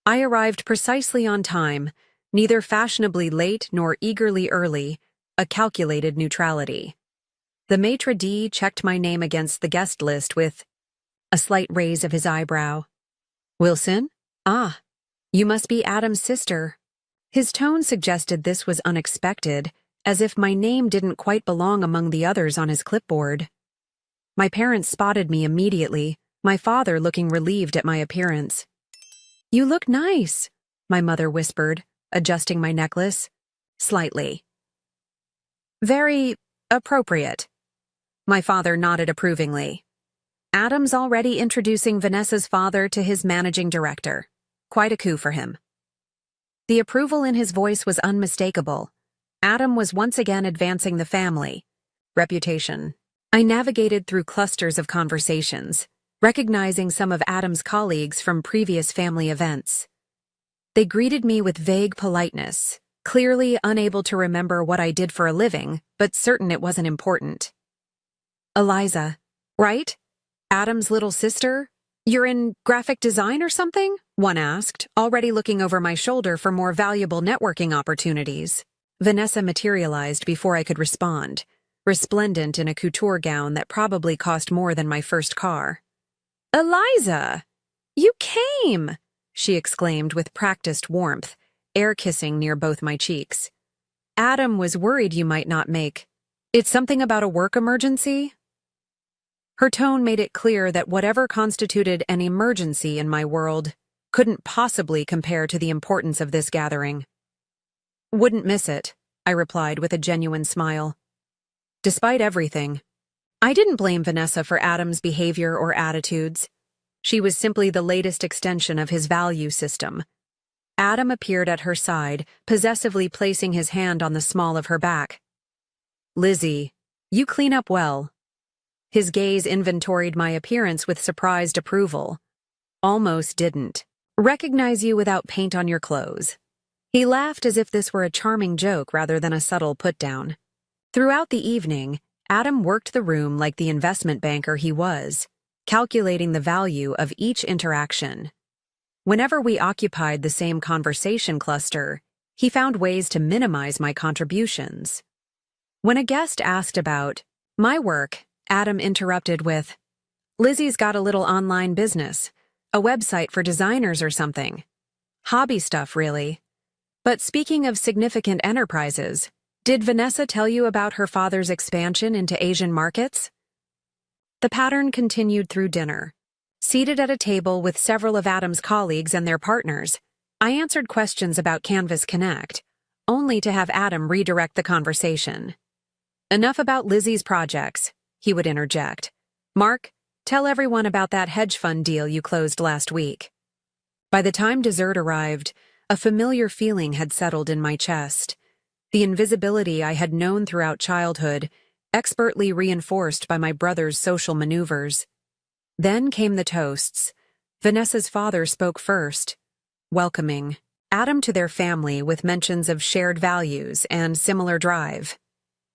I arrived precisely on time, neither fashionably late nor eagerly early, a calculated neutrality. The maitre d' checked my name against the guest list with a slight raise of his eyebrow. Wilson? Ah, you must be Adam's sister. His tone suggested this was unexpected, as if my name didn't quite belong among the others on his clipboard. My parents spotted me immediately, my father looking relieved at my appearance. You look nice, my mother whispered, adjusting my necklace. Slightly. Very appropriate. My father nodded approvingly. Adam's already introducing Vanessa's father to his managing director. Quite a coup for him. The approval in his voice was unmistakable. Adam was once again advancing the family reputation. I navigated through clusters of conversations, recognizing some of Adam's colleagues from previous family events. They greeted me with vague politeness, clearly unable to remember what I did for a living, but certain it wasn't important. Eliza, right? Adam's little sister? You're in graphic design or something? One asked, already looking over my shoulder for more valuable networking opportunities. Vanessa materialized before I could respond, resplendent in a couture gown that probably cost more than my first car. Eliza! You came! She exclaimed with practiced warmth, air kissing near both my cheeks. Adam was worried you might not make. It's something about a work emergency? Her tone made it clear that whatever constituted an emergency in my world couldn't possibly compare to the importance of this gathering. Wouldn't miss it, I replied with a genuine smile. Despite everything, I didn't blame Vanessa for Adam's behavior or attitudes. She was simply the latest extension of his value system. Adam appeared at her side, possessively placing his hand on the small of her back. Lizzie, you clean up well. His gaze inventoried my appearance with surprised approval. Almost didn't. Recognize you without paint on your clothes. He laughed as if this were a charming joke rather than a subtle put-down. Throughout the evening, Adam worked the room like the investment banker he was, calculating the value of each interaction. Whenever we occupied the same conversation cluster, he found ways to minimize my contributions. When a guest asked about my work, Adam interrupted with, Lizzie's got a little online business, a website for designers or something. Hobby stuff, really. But speaking of significant enterprises, did Vanessa tell you about her father's expansion into Asian markets? The pattern continued through dinner. Seated at a table with several of Adam's colleagues and their partners, I answered questions about Canvas Connect, only to have Adam redirect the conversation. "Enough about Lizzie's projects," he would interject. "Mark, tell everyone about that hedge fund deal you closed last week." By the time dessert arrived, a familiar feeling had settled in my chest. The invisibility I had known throughout childhood, expertly reinforced by my brother's social maneuvers. Then came the toasts. Vanessa's father spoke first, welcoming Adam to their family with mentions of shared values and similar drive.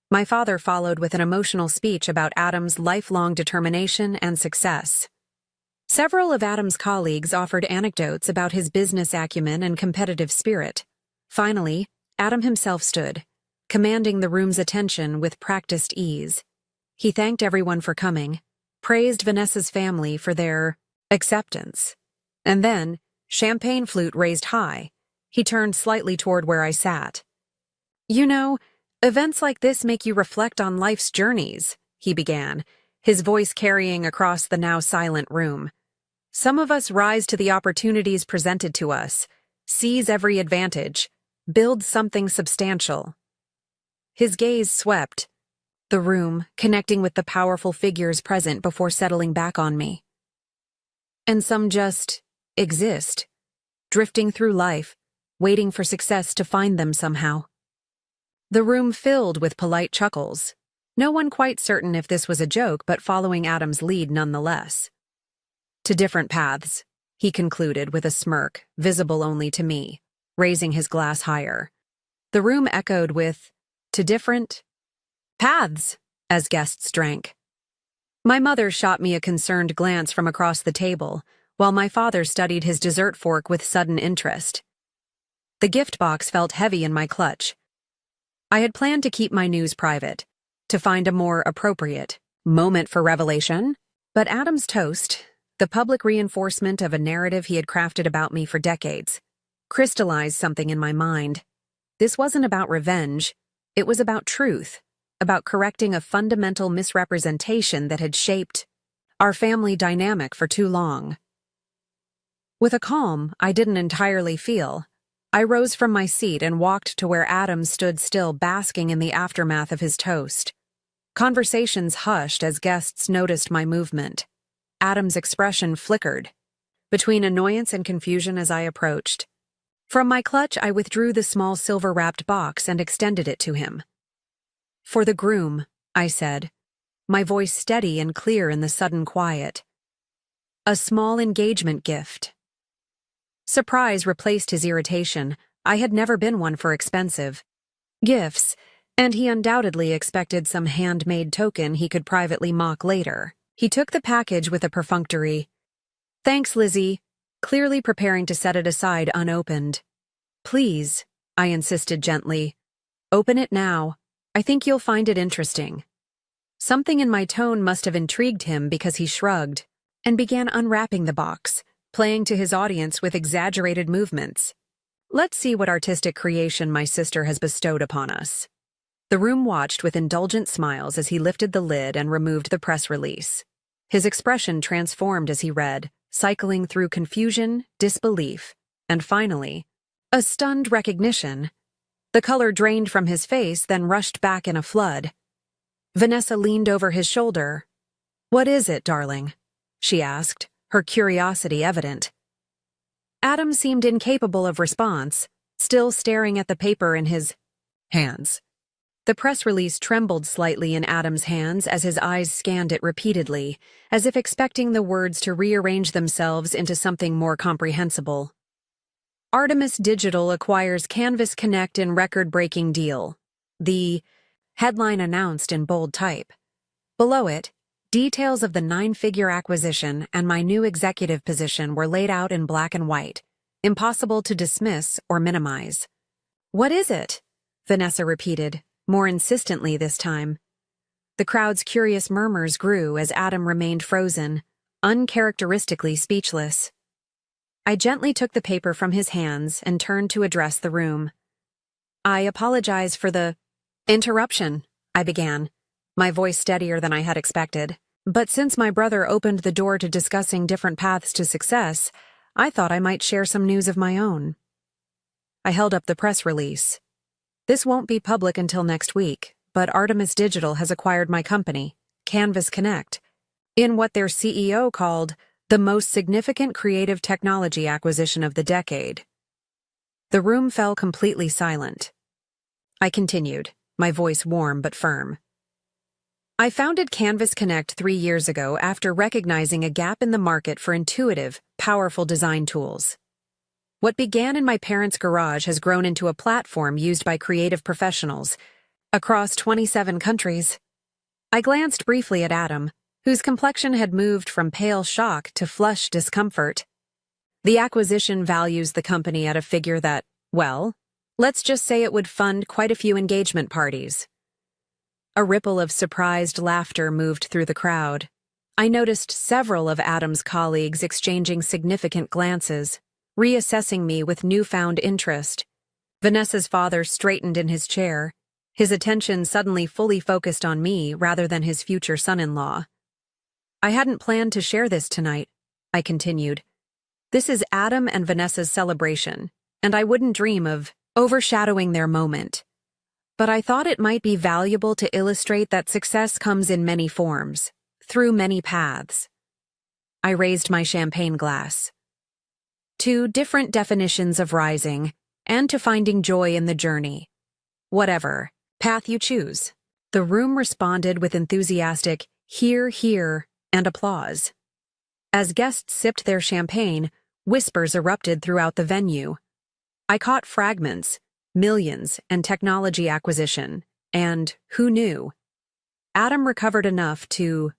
My father followed with an emotional speech about Adam's lifelong determination and success. Several of Adam's colleagues offered anecdotes about his business acumen and competitive spirit. Finally, Adam himself stood, commanding the room's attention with practiced ease. He thanked everyone for coming, praised Vanessa's family for their acceptance. And then, champagne flute raised high, he turned slightly toward where I sat. "You know, events like this make you reflect on life's journeys," he began, his voice carrying across the now silent room. "Some of us rise to the opportunities presented to us, seize every advantage, build something substantial." His gaze swept the room, connecting with the powerful figures present before settling back on me. "And some just exist, drifting through life, waiting for success to find them somehow." The room filled with polite chuckles, no one quite certain if this was a joke but following Adam's lead nonetheless. "To different paths," he concluded with a smirk, visible only to me, raising his glass higher. The room echoed with, "To different paths," as guests drank. My mother shot me a concerned glance from across the table, while my father studied his dessert fork with sudden interest. The gift box felt heavy in my clutch. I had planned to keep my news private, to find a more appropriate moment for revelation, but Adam's toast, the public reinforcement of a narrative he had crafted about me for decades, crystallized something in my mind. This wasn't about revenge, it was about truth, about correcting a fundamental misrepresentation that had shaped our family dynamic for too long. With a calm I didn't entirely feel, I rose from my seat and walked to where Adam stood still, basking in the aftermath of his toast. Conversations hushed as guests noticed my movement. Adam's expression flickered, between annoyance and confusion as I approached. From my clutch, I withdrew the small silver-wrapped box and extended it to him. "For the groom," I said, my voice steady and clear in the sudden quiet. "A small engagement gift." Surprise replaced his irritation. I had never been one for expensive gifts, and he undoubtedly expected some handmade token he could privately mock later. He took the package with a perfunctory, "Thanks, Lizzie," clearly preparing to set it aside unopened. "Please," I insisted gently, "open it now. I think you'll find it interesting." Something in my tone must have intrigued him because he shrugged and began unwrapping the box, playing to his audience with exaggerated movements. "Let's see what artistic creation my sister has bestowed upon us." The room watched with indulgent smiles as he lifted the lid and removed the press release. His expression transformed as he read, cycling through confusion, disbelief, and finally, a stunned recognition. The color drained from his face, then rushed back in a flood. Vanessa leaned over his shoulder. "What is it, darling?" she asked, her curiosity evident. Adam seemed incapable of response, still staring at the paper in his hands. The press release trembled slightly in Adam's hands as his eyes scanned it repeatedly, as if expecting the words to rearrange themselves into something more comprehensible. "Artemis Digital acquires Canvas Connect in record-breaking deal," the headline announced in bold type. Below it, details of the 9-figure acquisition and my new executive position were laid out in black and white, impossible to dismiss or minimize. "What is it?" Vanessa repeated, more insistently this time. The crowd's curious murmurs grew as Adam remained frozen, uncharacteristically speechless. I gently took the paper from his hands and turned to address the room. "I apologize for the interruption," I began, my voice steadier than I had expected. "But since my brother opened the door to discussing different paths to success, I thought I might share some news of my own." I held up the press release. This won't be public until next week, but Artemis Digital has acquired my company, Canvas Connect, in what their CEO called the most significant creative technology acquisition of the decade. The room fell completely silent. I continued, my voice warm but firm. I founded Canvas Connect 3 years ago after recognizing a gap in the market for intuitive, powerful design tools. What began in my parents' garage has grown into a platform used by creative professionals across 27 countries. I glanced briefly at Adam, whose complexion had moved from pale shock to flush discomfort. The acquisition values the company at a figure that, well, let's just say it would fund quite a few engagement parties. A ripple of surprised laughter moved through the crowd. I noticed several of Adam's colleagues exchanging significant glances, reassessing me with newfound interest. Vanessa's father straightened in his chair, his attention suddenly fully focused on me rather than his future son-in-law. I hadn't planned to share this tonight, I continued. This is Adam and Vanessa's celebration, and I wouldn't dream of overshadowing their moment. But I thought it might be valuable to illustrate that success comes in many forms, through many paths. I raised my champagne glass. To different definitions of rising, and to finding joy in the journey. Whatever path you choose. The room responded with enthusiastic hear, hear, and applause. As guests sipped their champagne, whispers erupted throughout the venue. I caught fragments, millions, and technology acquisition, and who knew? Adam recovered enough to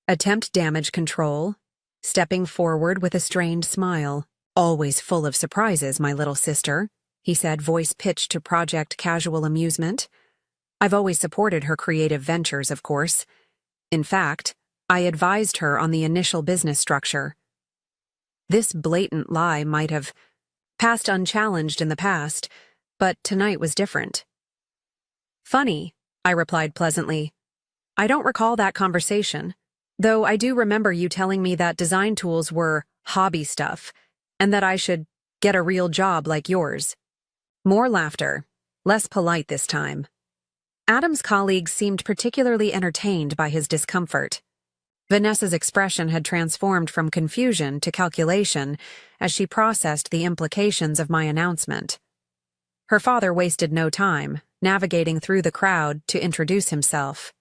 attempt damage control, stepping forward with a strained smile. Always full of surprises, my little sister, he said, voice pitched to project casual amusement. I've always supported her creative ventures, of course. In fact, I advised her on the initial business structure. This blatant lie might have passed unchallenged in the past, but tonight was different. Funny, I replied pleasantly. I don't recall that conversation, though I do remember you telling me that design tools were hobby stuff, and that I should get a real job like yours. More laughter, less polite this time. Adam's colleagues seemed particularly entertained by his discomfort. Vanessa's expression had transformed from confusion to calculation as she processed the implications of my announcement. Her father wasted no time, navigating through the crowd to introduce himself.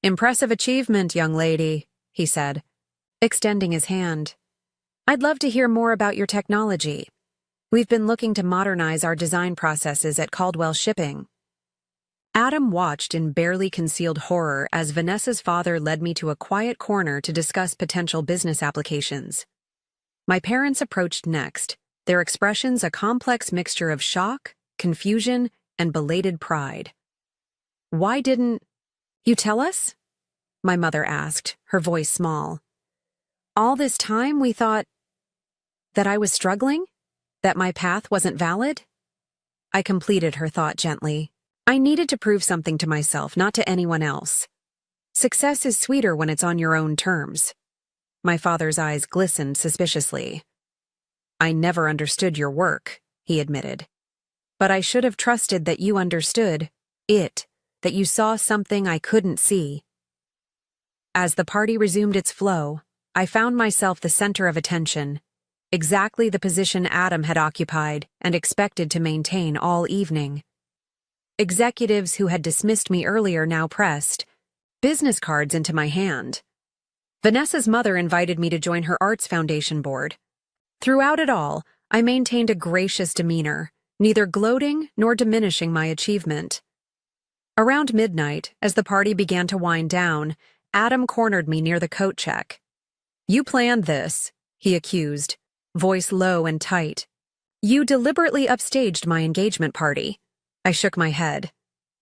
Impressive achievement, young lady, he said, extending his hand. I'd love to hear more about your technology. We've been looking to modernize our design processes at Caldwell Shipping. Adam watched in barely concealed horror as Vanessa's father led me to a quiet corner to discuss potential business applications. My parents approached next, their expressions a complex mixture of shock, confusion, and belated pride. Why didn't you tell us? My mother asked, her voice small. All this time we thought that I was struggling? That my path wasn't valid? I completed her thought gently. I needed to prove something to myself, not to anyone else. Success is sweeter when it's on your own terms. My father's eyes glistened suspiciously. I never understood your work, he admitted. But I should have trusted that you understood it, that you saw something I couldn't see. As the party resumed its flow, I found myself the center of attention, exactly the position Adam had occupied and expected to maintain all evening. Executives who had dismissed me earlier now pressed business cards into my hand. Vanessa's mother invited me to join her Arts Foundation board. Throughout it all, I maintained a gracious demeanor, neither gloating nor diminishing my achievement. Around midnight, as the party began to wind down, Adam cornered me near the coat check. You planned this, he accused, voice low and tight. You deliberately upstaged my engagement party. I shook my head.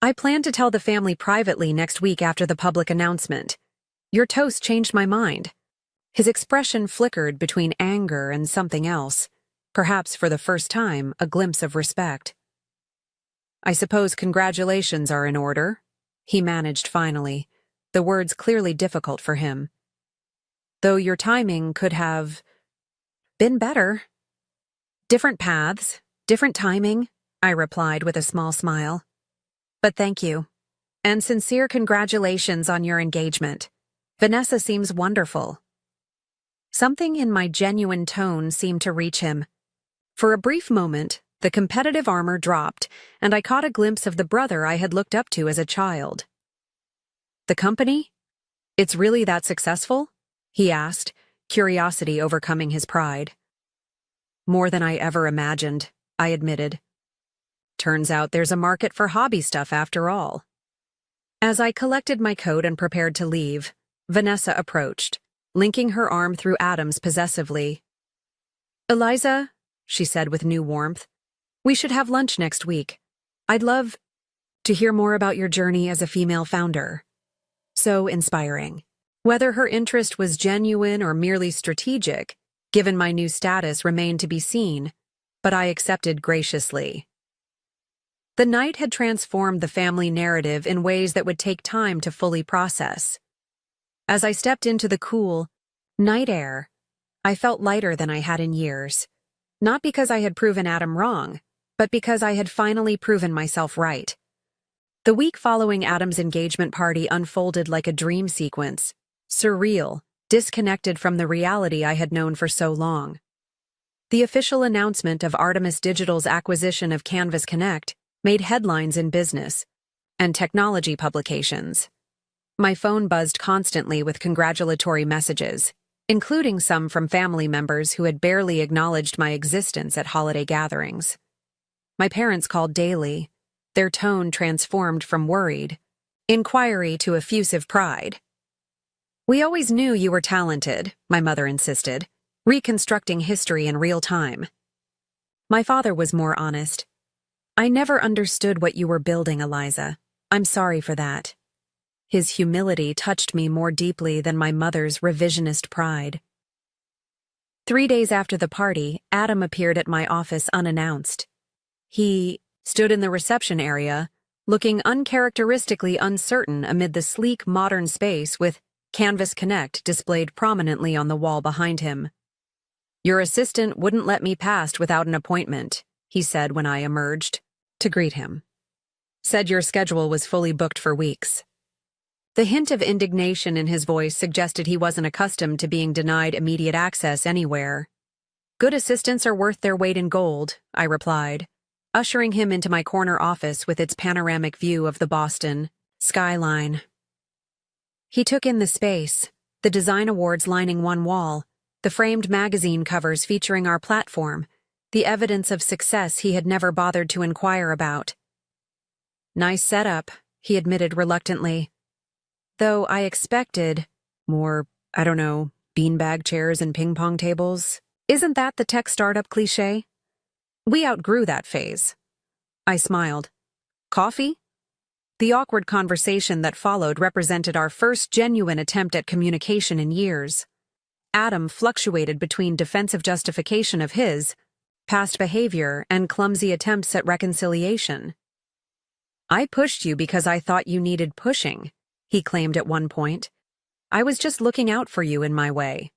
I planned to tell the family privately next week after the public announcement. Your toast changed my mind. His expression flickered between anger and something else, perhaps for the first time a glimpse of respect. I suppose congratulations are in order, he managed finally, the words clearly difficult for him. Though your timing could have been better. Different paths, different timing, I replied with a small smile. But thank you. And sincere congratulations on your engagement. Vanessa seems wonderful. Something in my genuine tone seemed to reach him. For a brief moment, the competitive armor dropped, and I caught a glimpse of the brother I had looked up to as a child. The company? It's really that successful? He asked, curiosity overcoming his pride. More than I ever imagined, I admitted. Turns out there's a market for hobby stuff after all. As I collected my coat and prepared to leave, Vanessa approached, linking her arm through Adam's possessively. Eliza, she said with new warmth, we should have lunch next week. I'd love to hear more about your journey as a female founder. So inspiring. Whether her interest was genuine or merely strategic, given my new status, remained to be seen, but I accepted graciously. The night had transformed the family narrative in ways that would take time to fully process. As I stepped into the cool, night air, I felt lighter than I had in years. Not because I had proven Adam wrong, but because I had finally proven myself right. The week following Adam's engagement party unfolded like a dream sequence, surreal, disconnected from the reality I had known for so long. The official announcement of Artemis Digital's acquisition of Canvas Connect made headlines in business and technology publications. My phone buzzed constantly with congratulatory messages, including some from family members who had barely acknowledged my existence at holiday gatherings. My parents called daily, their tone transformed from worried inquiry to effusive pride. We always knew you were talented, my mother insisted, reconstructing history in real time. My father was more honest. I never understood what you were building, Eliza. I'm sorry for that. His humility touched me more deeply than my mother's revisionist pride. 3 days after the party, Adam appeared at my office unannounced. He stood in the reception area, looking uncharacteristically uncertain amid the sleek modern space with Canvas Connect displayed prominently on the wall behind him. Your assistant wouldn't let me past without an appointment, he said when I emerged to greet him. Said your schedule was fully booked for weeks. The hint of indignation in his voice suggested he wasn't accustomed to being denied immediate access anywhere. Good assistants are worth their weight in gold, I replied, ushering him into my corner office with its panoramic view of the Boston skyline. He took in the space, the design awards lining one wall, the framed magazine covers featuring our platform, the evidence of success he had never bothered to inquire about. Nice setup, he admitted reluctantly. Though I expected more, beanbag chairs and ping-pong tables. Isn't that the tech startup cliché? We outgrew that phase. I smiled. Coffee? The awkward conversation that followed represented our first genuine attempt at communication in years. Adam fluctuated between defensive justification of his past behavior and clumsy attempts at reconciliation. I pushed you because I thought you needed pushing, he claimed at one point. I was just looking out for you in my way.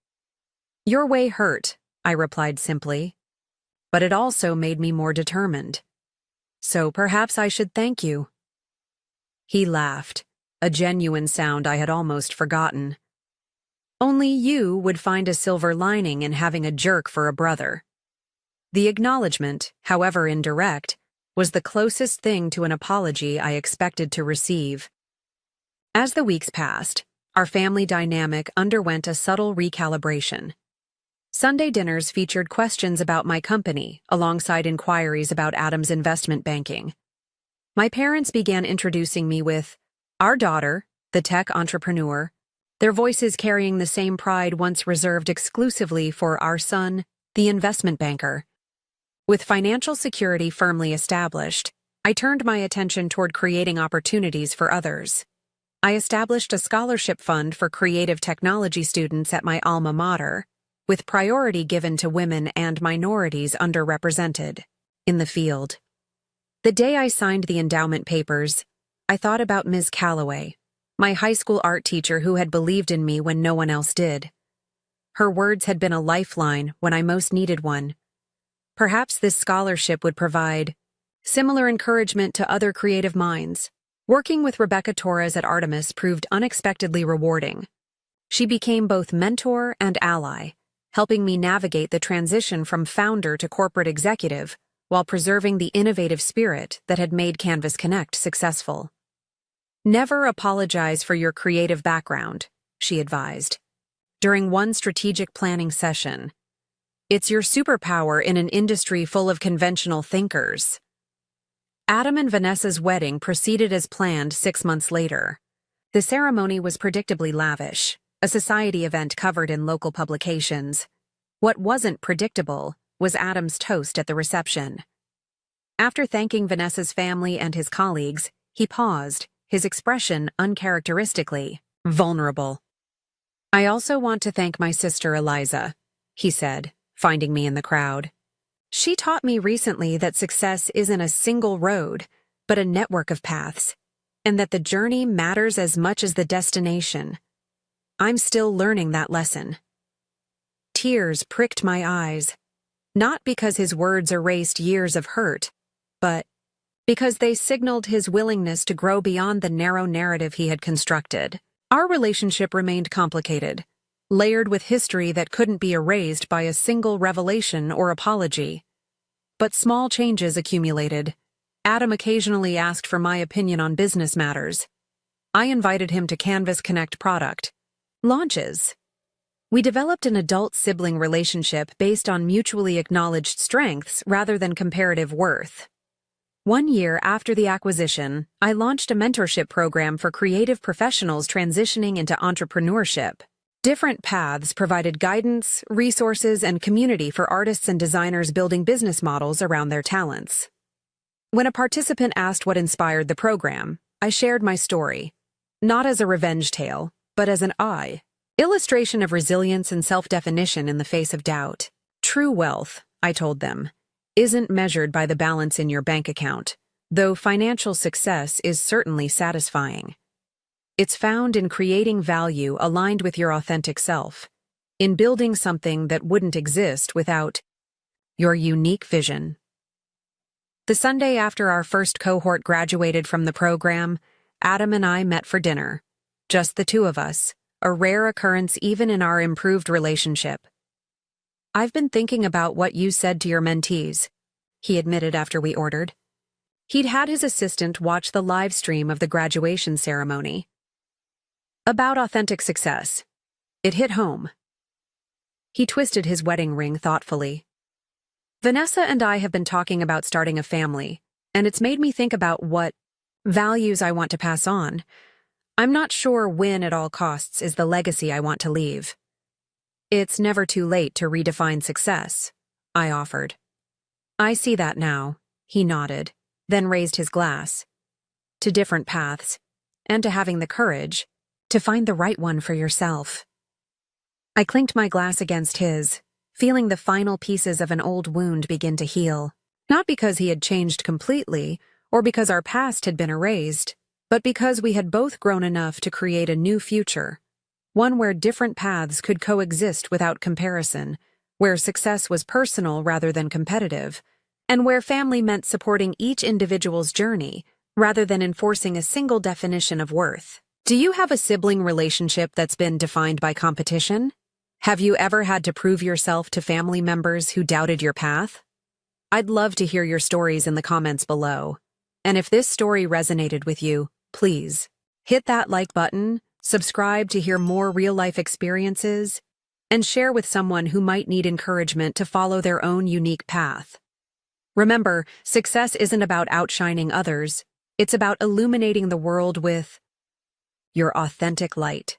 Your way hurt, I replied simply. But it also made me more determined. So perhaps I should thank you. He laughed, a genuine sound I had almost forgotten. Only you would find a silver lining in having a jerk for a brother. The acknowledgement, however indirect, was the closest thing to an apology I expected to receive. As the weeks passed, our family dynamic underwent a subtle recalibration. Sunday dinners featured questions about my company, alongside inquiries about Adam's investment banking. My parents began introducing me with our daughter, the tech entrepreneur, their voices carrying the same pride once reserved exclusively for our son, the investment banker. With financial security firmly established, I turned my attention toward creating opportunities for others. I established a scholarship fund for creative technology students at my alma mater, with priority given to women and minorities underrepresented in the field. The day I signed the endowment papers, I thought about Ms. Calloway, my high school art teacher who had believed in me when no one else did. Her words had been a lifeline when I most needed one. Perhaps this scholarship would provide Similar encouragement to other creative minds. Working with Rebecca Torres at Artemis proved unexpectedly rewarding. She became both mentor and ally, helping me navigate the transition from founder to corporate executive while preserving the innovative spirit that had made Canvas Connect successful. Never apologize for your creative background, she advised. During one strategic planning session, it's your superpower in an industry full of conventional thinkers. Adam and Vanessa's wedding proceeded as planned 6 months later. The ceremony was predictably lavish, a society event covered in local publications. What wasn't predictable was Adam's toast at the reception. After thanking Vanessa's family and his colleagues, he paused, his expression uncharacteristically vulnerable. "I also want to thank my sister Eliza," he said, finding me in the crowd. "She taught me recently that success isn't a single road, but a network of paths, and that the journey matters as much as the destination. I'm still learning that lesson." Tears pricked my eyes, not because his words erased years of hurt, but because they signaled his willingness to grow beyond the narrow narrative he had constructed. Our relationship remained complicated, layered with history that couldn't be erased by a single revelation or apology. But small changes accumulated. Adam occasionally asked for my opinion on business matters. I invited him to Canvas Connect product launches. We developed an adult sibling relationship based on mutually acknowledged strengths rather than comparative worth. 1 year after the acquisition, I launched a mentorship program for creative professionals transitioning into entrepreneurship. Different paths provided guidance, resources, and community for artists and designers building business models around their talents. When a participant asked what inspired the program, I shared my story, not as a revenge tale, but as an illustration of resilience and self-definition in the face of doubt. True wealth, I told them, isn't measured by the balance in your bank account, though financial success is certainly satisfying. It's found in creating value aligned with your authentic self, in building something that wouldn't exist without your unique vision. The Sunday after our first cohort graduated from the program, Adam and I met for dinner, just the two of us, a rare occurrence even in our improved relationship. "I've been thinking about what you said to your mentees," he admitted after we ordered. He'd had his assistant watch the live stream of the graduation ceremony. About authentic success. It hit home. He twisted his wedding ring thoughtfully. "Vanessa and I have been talking about starting a family, and it's made me think about what values I want to pass on. I'm not sure win at all costs is the legacy I want to leave." "It's never too late to redefine success," I offered. "I see that now," he nodded, then raised his glass. "To different paths, and to having the courage to find the right one for yourself." I clinked my glass against his, feeling the final pieces of an old wound begin to heal. Not because he had changed completely, or because our past had been erased, but because we had both grown enough to create a new future. One where different paths could coexist without comparison, where success was personal rather than competitive, and where family meant supporting each individual's journey rather than enforcing a single definition of worth. Do you have a sibling relationship that's been defined by competition? Have you ever had to prove yourself to family members who doubted your path? I'd love to hear your stories in the comments below. And if this story resonated with you, please hit that like button, subscribe to hear more real-life experiences, and share with someone who might need encouragement to follow their own unique path. Remember, success isn't about outshining others. It's about illuminating the world with your authentic light.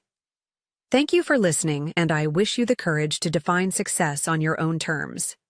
Thank you for listening, and I wish you the courage to define success on your own terms.